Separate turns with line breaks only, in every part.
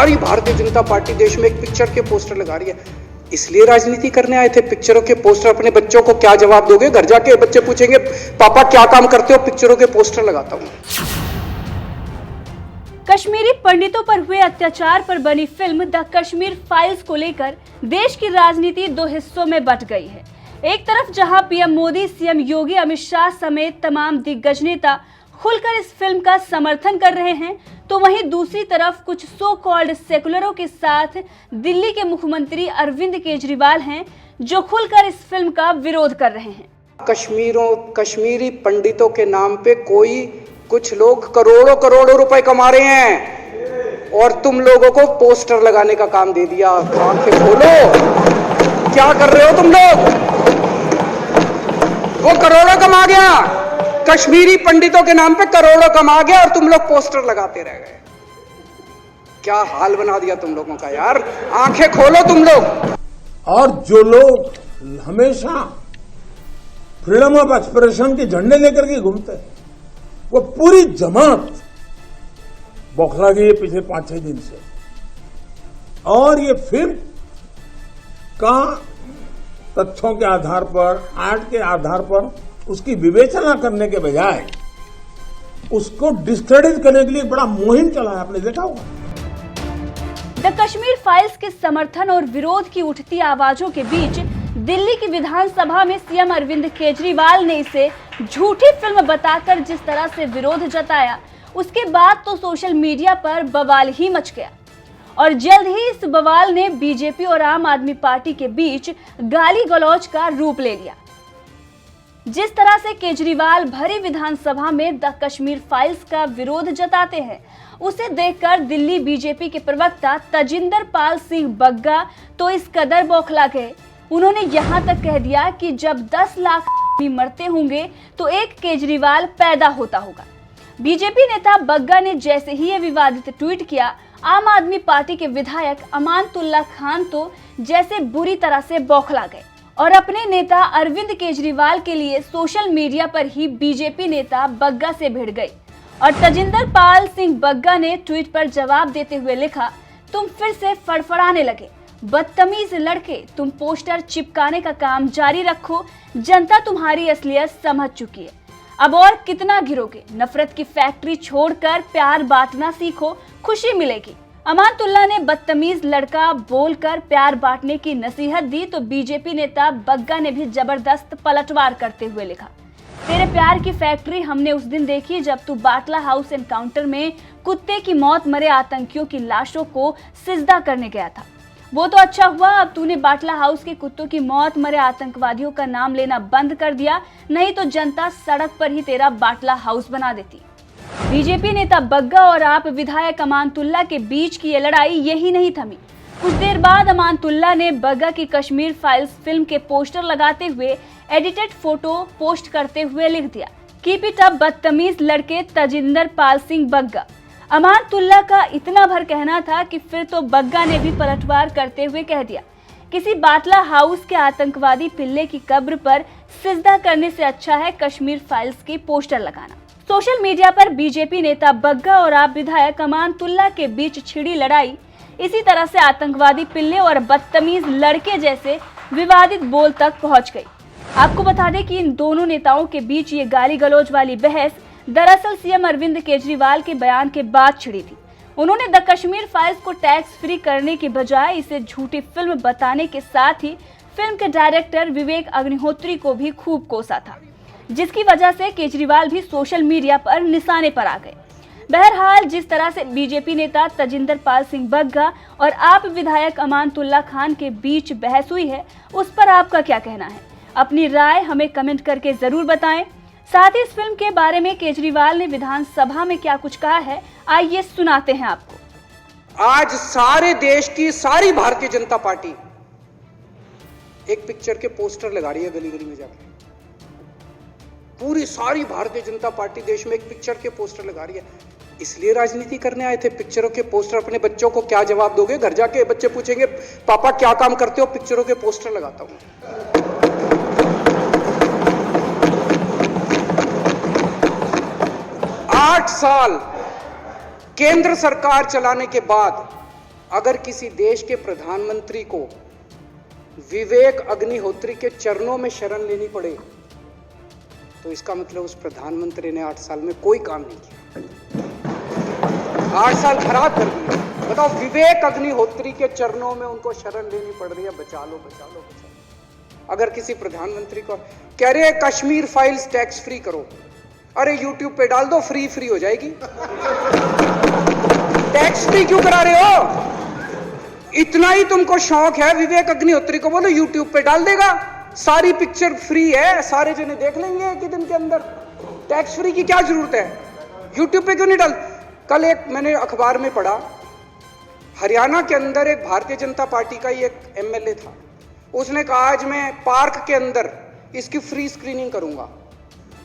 सारी भारतीय जनता पार्टी देश में एक पिक्चर के पोस्टर लगा रही है। इसलिए राजनीति करने आए थे? पिक्चरों के पोस्टर? अपने बच्चों को क्या जवाब दोगे? घर जाके बच्चे पूछेंगे पापा क्या काम करते हो? पिक्चरों के पोस्टर लगाता हूं।
कश्मीरी पंडितों पर हुए अत्याचार पर बनी फिल्म द कश्मीर फाइल्स को लेकर देश की राजनीति दो हिस्सों में बंट गई है। एक तरफ जहां पीएम मोदी, सीएम योगी, अमित शाह समेत तमाम दिग्गज नेता खुलकर इस फिल्म का समर्थन कर रहे हैं, तो वहीं दूसरी तरफ कुछ सो कॉल्ड सेकुलरों के साथ दिल्ली के मुख्यमंत्री अरविंद केजरीवाल हैं, जो खुलकर इस फिल्म का विरोध कर रहे हैं।
कश्मीरी पंडितों के नाम पे कुछ लोग करोड़ों करोड़ों रुपए कमा रहे हैं और तुम लोगों को पोस्टर लगाने का काम दे दिया। आंखें खोलो, क्या कर रहे हो तुम लोग? वो करोड़ों कमा गया, कश्मीरी पंडितों के नाम पे करोड़ों कमा गया और तुम लोग पोस्टर लगाते रह गए। क्या हाल बना दिया तुम लोगों का यार। आंखें खोलो तुम लोग।
और जो लोग हमेशा फ्रीडम ऑफ एक्सप्रेशन के झंडे लेकर के घूमते हैं, वो पूरी जमात बौखला गई है पिछले 5-6 दिन से। और ये फिल्म का तथ्यों के आधार पर, आर्ट के आधार पर उसकी विवेचना करने के बजाय उसको डिस्क्रेडिट करने के लिए बड़ा मुहिम चला है, आपने देखा होगा।
द कश्मीर फाइल्स के समर्थन और विरोध की उठती आवाजों के बीच दिल्ली की विधानसभा में सीएम अरविंद केजरीवाल ने इसे झूठी फिल्म बताकर जिस तरह से विरोध जताया, उसके बाद तो सोशल मीडिया पर बवाल ही मच गया। और जल्द ही इस बवाल ने बीजेपी और आम आदमी पार्टी के बीच गाली गलौज का रूप ले लिया। जिस तरह से केजरीवाल भरी विधानसभा में द कश्मीर फाइल्स का विरोध जताते हैं, उसे देखकर दिल्ली बीजेपी के प्रवक्ता तजिंदर पाल सिंह बग्गा तो इस कदर बौखला गए, उन्होंने यहां तक कह दिया कि जब 10 लाख आदमी मरते होंगे तो एक केजरीवाल पैदा होता होगा। बीजेपी नेता बग्गा ने जैसे ही ये विवादित ट्वीट किया, आम आदमी पार्टी के विधायक अमानतुल्लाह खान तो जैसे बुरी तरह से बौखला गए और अपने नेता अरविंद केजरीवाल के लिए सोशल मीडिया पर ही बीजेपी नेता बग्गा से भिड़ गए। और तजिंदर पाल सिंह बग्गा ने ट्वीट पर जवाब देते हुए लिखा, तुम फिर से फड़फड़ाने लगे, बदतमीज लड़के, तुम पोस्टर चिपकाने का काम जारी रखो, जनता तुम्हारी असलियत समझ चुकी है, अब और कितना गिरोगे? नफरत की फैक्ट्री छोड़कर प्यार बांटना सीखो, खुशी मिलेगी। अमानतुल्लाह ने बदतमीज लड़का बोलकर प्यार बांटने की नसीहत दी तो बीजेपी नेता बग्गा ने भी जबरदस्त पलटवार करते हुए लिखा, तेरे प्यार की फैक्ट्री हमने उस दिन देखी जब तू बाटला हाउस एनकाउंटर में कुत्ते की मौत मरे आतंकियों की लाशों को सिजदा करने गया था। वो तो अच्छा हुआ अब तूने बाटला हाउस के कुत्तों की मौत मरे आतंकवादियों का नाम लेना बंद कर दिया, नहीं तो जनता सड़क पर ही तेरा बाटला हाउस बना देती। बीजेपी नेता बग्गा और आप विधायक अमानतुल्लाह के बीच की ये लड़ाई यही नहीं थमी। कुछ देर बाद अमानतुल्लाह ने बग्गा की कश्मीर फाइल्स फिल्म के पोस्टर लगाते हुए एडिटेड फोटो पोस्ट करते हुए लिख दिया, कीप इट अप बदतमीज लड़के तजिंदर पाल सिंह बग्गा। अमानतुल्लाह का इतना भर कहना था कि फिर तो बग्गा ने भी पलटवार करते हुए कह दिया, किसी बाटला हाउस के आतंकवादी पिल्ले की कब्र पर सिजदा करने से अच्छा है कश्मीर फाइल्स के पोस्टर लगाना। सोशल मीडिया पर बीजेपी नेता बग्गा और आप विधायक अमानतुल्लाह के बीच छिड़ी लड़ाई इसी तरह से आतंकवादी पिल्ले और बदतमीज लड़के जैसे विवादित बोल तक पहुंच गई। आपको बता दें कि इन दोनों नेताओं के बीच ये गाली गलौज वाली बहस दरअसल सीएम अरविंद केजरीवाल के बयान के बाद छिड़ी थी। उन्होंने द कश्मीर फाइल्स को टैक्स फ्री करने के बजाय इसे झूठी फिल्म बताने के साथ ही फिल्म के डायरेक्टर विवेक अग्निहोत्री को भी खूब कोसा था, जिसकी वजह से केजरीवाल भी सोशल मीडिया पर निशाने पर आ गए। बहरहाल जिस तरह से बीजेपी नेता तजिंदर पाल सिंह बग्गा और आप विधायक अमानतुल्लाह खान के बीच बहस हुई है, उस पर आपका क्या कहना है? अपनी राय हमें कमेंट करके जरूर बताएं। साथ ही इस फिल्म के बारे में केजरीवाल ने विधानसभा में क्या कुछ कहा है, आइए सुनाते हैं आपको।
आज सारे देश की सारी भारतीय जनता पार्टी एक पिक्चर के पोस्टर लगा रही है गली गली में जाकर। पूरी सारी भारतीय जनता पार्टी देश में एक पिक्चर के पोस्टर लगा रही है। इसलिए राजनीति करने आए थे? पिक्चरों के पोस्टर? अपने बच्चों को क्या जवाब दोगे? घर जाके बच्चे पूछेंगे पापा क्या काम करते हो? पिक्चरों के पोस्टर लगाता हूं। 8 साल केंद्र सरकार चलाने के बाद अगर किसी देश के प्रधानमंत्री को विवेक अग्निहोत्री के चरणों में शरण लेनी पड़े तो इसका मतलब उस प्रधानमंत्री ने 8 साल में कोई काम नहीं किया। 8 साल खराब कर दिए। बताओ, विवेक अग्निहोत्री के चरणों में उनको शरण लेनी पड़ रही है, बचा लो बचा लो बचा लो। अगर किसी प्रधानमंत्री को कह रहे हैं कश्मीर फाइल्स टैक्स फ्री करो, अरे यूट्यूब पे डाल दो, फ्री हो जाएगी। टैक्स फ्री क्यों करा रहे हो? इतना ही तुमको शौक है, विवेक अग्निहोत्री को बोलो यूट्यूब पे डाल देगा, सारी पिक्चर फ्री है, सारे जने देख लेंगे एक ही दिन के अंदर। टैक्स फ्री की क्या जरूरत है? यूट्यूब पे क्यों नहीं डाल? कल एक मैंने अखबार में पढ़ा, हरियाणा के अंदर एक भारतीय जनता पार्टी का ही एक एमएलए था, उसने कहा आज मैं पार्क के अंदर इसकी फ्री स्क्रीनिंग करूंगा।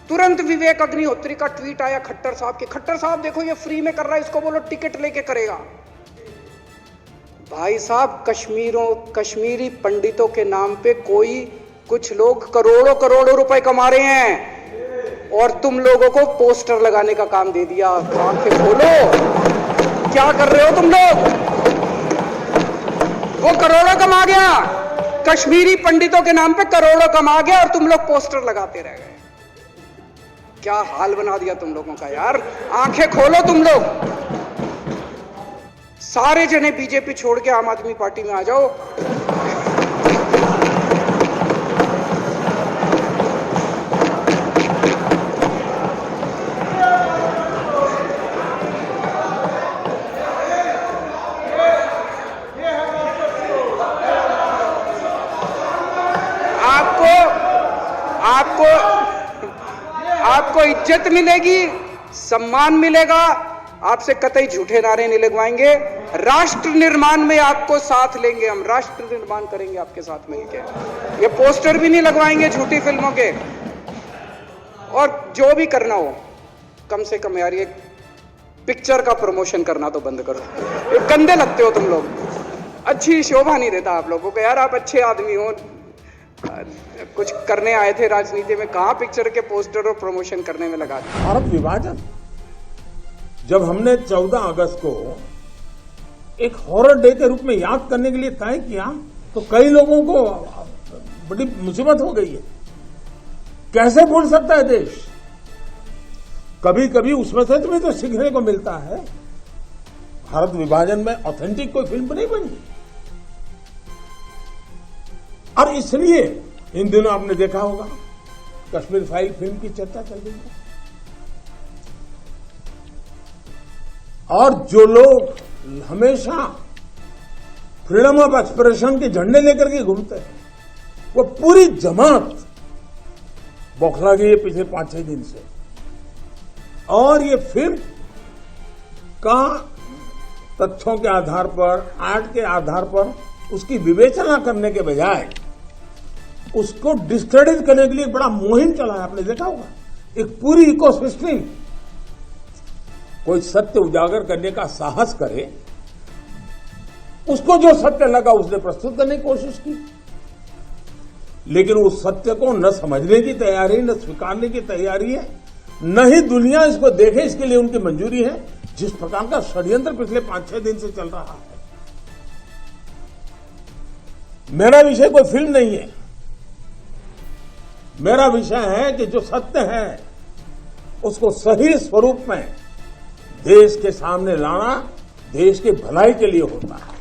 तुरंत विवेक अग्निहोत्री का ट्वीट आया खट्टर साहब के, खट्टर साहब देखो ये फ्री में कर रहा है, इसको बोलो टिकट लेके करेगा। भाई साहब, कश्मीरी पंडितों के नाम पे कुछ लोग करोड़ों रुपए कमा रहे हैं और तुम लोगों को पोस्टर लगाने का काम दे दिया। आंखें खोलो, क्या कर रहे हो तुम लोग? वो करोड़ों कमा गया, कश्मीरी पंडितों के नाम पे करोड़ों कमा गया और तुम लोग पोस्टर लगाते रह गए। क्या हाल बना दिया तुम लोगों का यार। आंखें खोलो तुम लोग, सारे जने बीजेपी छोड़ के आम आदमी पार्टी में आ जाओ। आपको इज्जत मिलेगी, सम्मान मिलेगा, आपसे कतई झूठे नारे नहीं लगवाएंगे। राष्ट्र निर्माण में आपको साथ लेंगे, हम राष्ट्र निर्माण करेंगे आपके साथ मिलकर। ये पोस्टर भी नहीं लगवाएंगे झूठी फिल्मों के। और जो भी करना हो, कम से कम यार ये पिक्चर का प्रमोशन करना तो बंद करो। ये गंदे लगते हो तुम लोग, अच्छी शोभा नहीं देता आप लोगों को यार। आप अच्छे आदमी हो, कुछ करने आए थे राजनीति में, कहां पिक्चर के पोस्टर और प्रमोशन करने में लगा दिया।
भारत विभाजन जब हमने 14 अगस्त को एक हॉरर डे के रूप में याद करने के लिए तय किया तो कई लोगों को बड़ी मुसीबत हो गई है। कैसे भूल सकता है देश? कभी कभी उसमें से तुम्हें तो सीखने को मिलता है। भारत विभाजन में ऑथेंटिक कोई फिल्म नहीं बनी और इसलिए इन दिनों आपने देखा होगा कश्मीर फाइल फिल्म की चर्चा चल रही है। और जो लोग हमेशा फ्रीडम ऑफ एक्सप्रेशन के झंडे लेकर के घूमते हैं, वो पूरी जमात बौखला गई है पिछले 5-6 दिन से। और ये फिल्म का तथ्यों के आधार पर, आर्ट के आधार पर उसकी विवेचना करने के बजाय उसको डिस्क्रेडिट करने के लिए एक बड़ा मुहिम चला है। आपने देखा होगा एक पूरी इकोसिस्टम कोई सत्य उजागर करने का साहस करे, उसको जो सत्य लगा उसने प्रस्तुत करने की कोशिश की, लेकिन उस सत्य को न समझने की तैयारी, न स्वीकारने की तैयारी है, न ही दुनिया इसको देखे इसके लिए उनकी मंजूरी है। जिस प्रकार का षड्यंत्र पिछले 5-6 दिन से चल रहा है। मेरा विषय कोई फिल्म नहीं है, मेरा विषय है कि जो सत्य है उसको सही स्वरूप में देश के सामने लाना देश की भलाई के लिए होता है।